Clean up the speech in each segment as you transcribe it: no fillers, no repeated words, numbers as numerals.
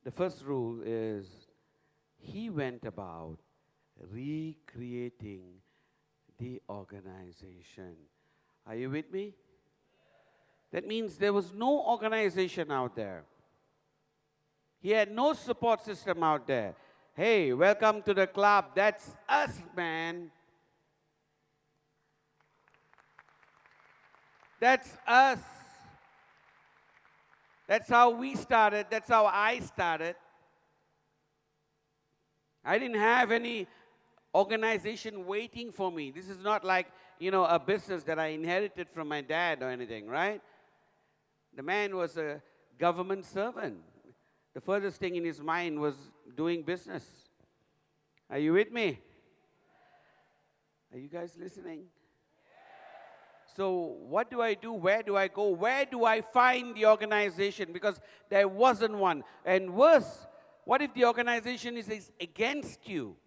The first rule is he went about recreating the organization. Are you with me? That means there was no organization out there. He had no support system out there. Hey, welcome to the club. That's us, man. That's us. That's how we started. That's how I started. I didn't have any organization waiting for me. This is not like, a business that I inherited from my dad or anything, right? The man was a government servant. The furthest thing in his mind was doing business. Are you with me? Are you guys listening? So what do I do? Where do I go? Where do I find the organization? Because there wasn't one. And worse, what if the organization is against you?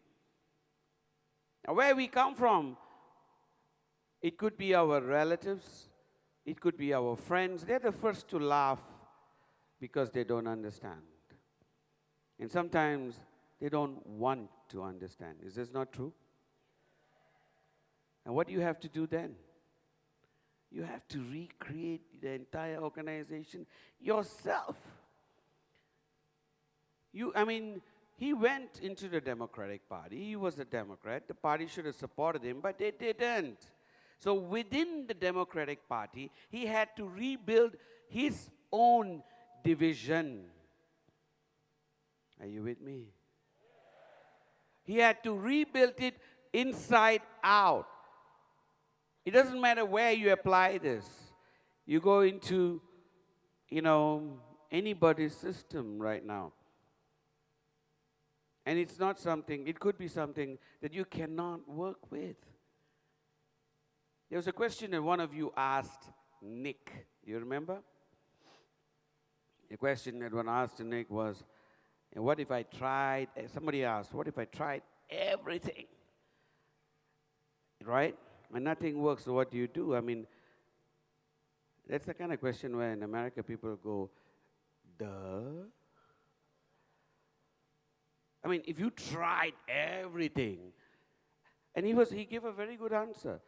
Now, where we come from, it could be our relatives, it could be our friends. They're the first to laugh because they don't understand. And sometimes they don't want to understand. Is this not true? And what do you have to do then? You have to recreate the entire organization yourself. He went into the Democratic Party. He was a Democrat. The party should have supported him, but they didn't. So within the Democratic Party, he had to rebuild his own division. Are you with me? He had to rebuild it inside out. It doesn't matter where you apply this. You go into, anybody's system right now. And it's not something, it could be something that you cannot work with. There was a question that one of you asked Nick. You remember? The question that one asked Nick was, what if I tried, somebody asked, what if I tried everything? Right? When nothing works, so what do you do? That's the kind of question where in America people go, duh? If you tried everything, and he gave a very good answer.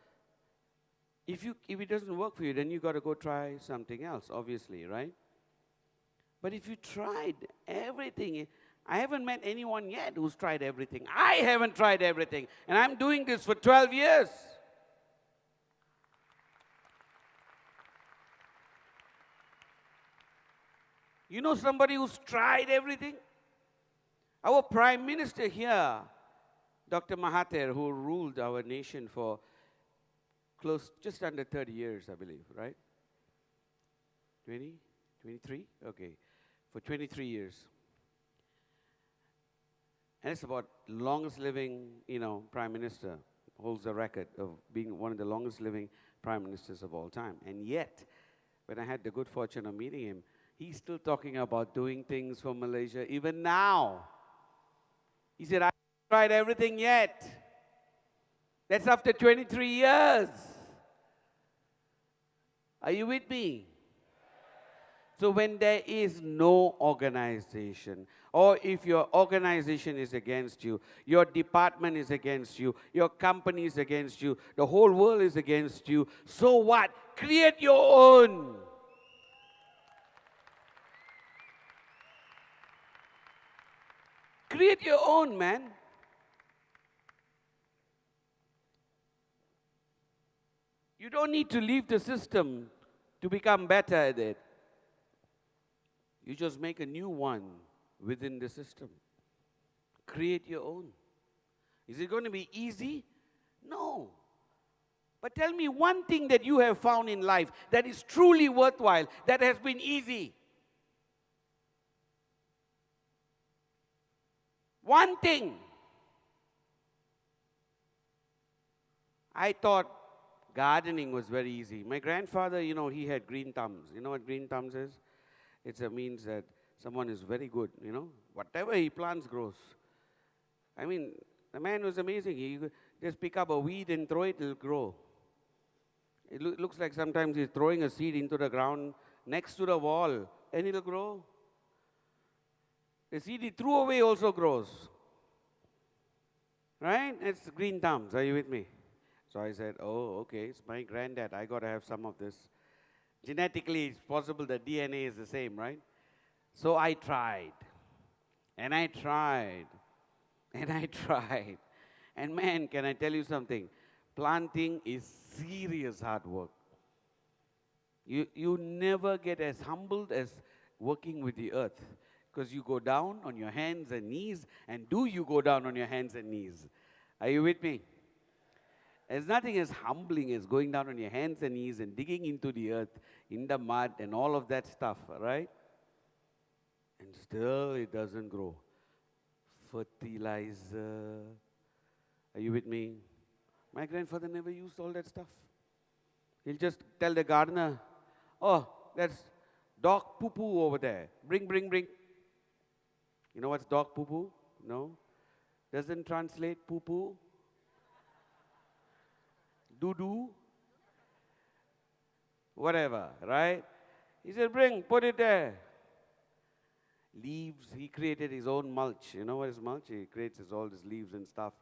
If it doesn't work for you, then you got to go try something else, obviously, right? But if you tried everything, I haven't met anyone yet who's tried everything. I haven't tried everything, and I'm doing this for 12 years. You know somebody who's tried everything? Our Prime Minister here, Dr. Mahathir, who ruled our nation for just under 30 years, I believe, right? 20? 23? Okay. For 23 years. And it's about longest living, Prime Minister, holds the record of being one of the longest living Prime Ministers of all time. And yet, when I had the good fortune of meeting him, he's still talking about doing things for Malaysia even now. He said, I haven't tried everything yet. That's after 23 years. Are you with me? So when there is no organization, or if your organization is against you, your department is against you, your company is against you, the whole world is against you, so what? Create your own. Create your own, man. You don't need to leave the system to become better at it. You just make a new one within the system. Create your own. Is it going to be easy? No. But tell me one thing that you have found in life that is truly worthwhile, that has been easy. One thing. I thought gardening was very easy. My grandfather, he had green thumbs. You know what green thumbs is? It means that someone is very good, Whatever he plants grows. The man was amazing. He just pick up a weed and throw it, it'll grow. It looks like sometimes he's throwing a seed into the ground next to the wall, and it'll grow. The seed he threw away also grows. Right? It's green thumbs. Are you with me? So I said, oh, okay, it's my granddad. I got to have some of this. Genetically, it's possible the DNA is the same, right? So I tried. And I tried. And I tried. And man, can I tell you something? Planting is serious hard work. You never get as humbled as working with the earth. Because you go down on your hands and knees. And do you go down on your hands and knees? Are you with me? There's nothing as humbling as going down on your hands and knees and digging into the earth, in the mud and all of that stuff, right? And still it doesn't grow. Fertilizer. Are you with me? My grandfather never used all that stuff. He'll just tell the gardener, oh, that's dog poo-poo over there. Bring. You know what's dog poo-poo? No? Doesn't translate poo-poo? Doo-doo? Whatever, right? He said, bring, put it there. Leaves, he created his own mulch. You know what is mulch? He creates all these leaves and stuff,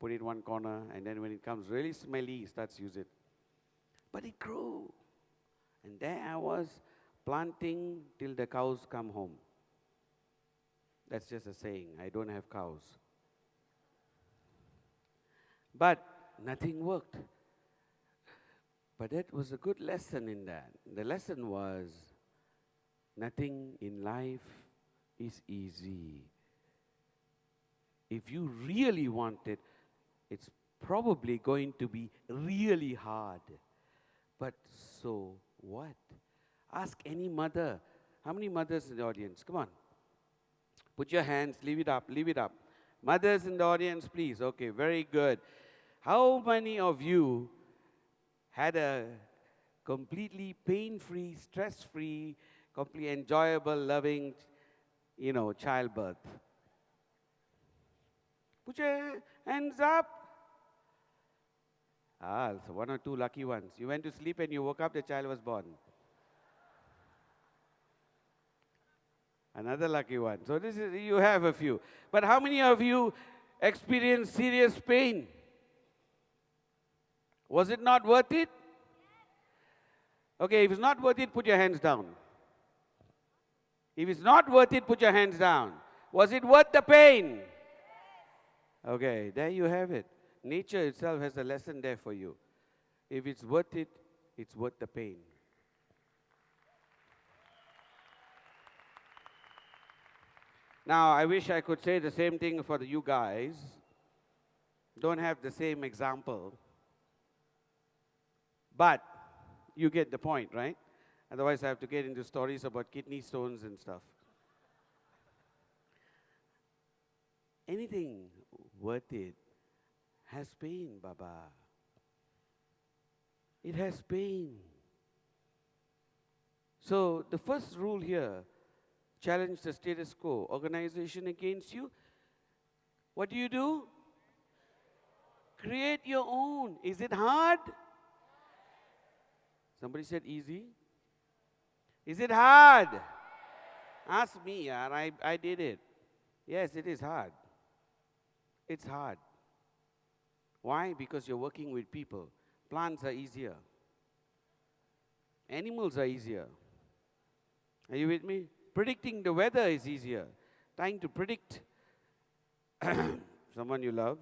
put it in one corner, and then when it comes really smelly, he starts to use it. But it grew. And there I was, planting till the cows come home. That's just a saying. I don't have cows. But nothing worked. But that was a good lesson in that. The lesson was, nothing in life is easy. If you really want it, it's probably going to be really hard. But so what? Ask any mother. How many mothers in the audience? Come on. Put your hands, leave it up. Mothers in the audience, please. Okay, very good. How many of you had a completely pain-free, stress-free, completely enjoyable, loving, childbirth? Put your hands up. So one or two lucky ones. You went to sleep and you woke up, the child was born. Another lucky one. So you have a few. But how many of you experienced serious pain? Was it not worth it? Okay, if it's not worth it, put your hands down. If it's not worth it, put your hands down. Was it worth the pain? Okay, there you have it. Nature itself has a lesson there for you. If it's worth it, it's worth the pain. Now, I wish I could say the same thing for you guys. Don't have the same example. But you get the point, right? Otherwise, I have to get into stories about kidney stones and stuff. Anything worth it has pain, Baba. It has pain. So the first rule here, challenge the status quo. Organization against you. What do? Create your own. Is it hard? Somebody said easy. Is it hard? Ask me, I did it. Yes, it is hard. It's hard. Why? Because you're working with people. Plants are easier. Animals are easier. Are you with me? Predicting the weather is easier. Trying to predict someone you love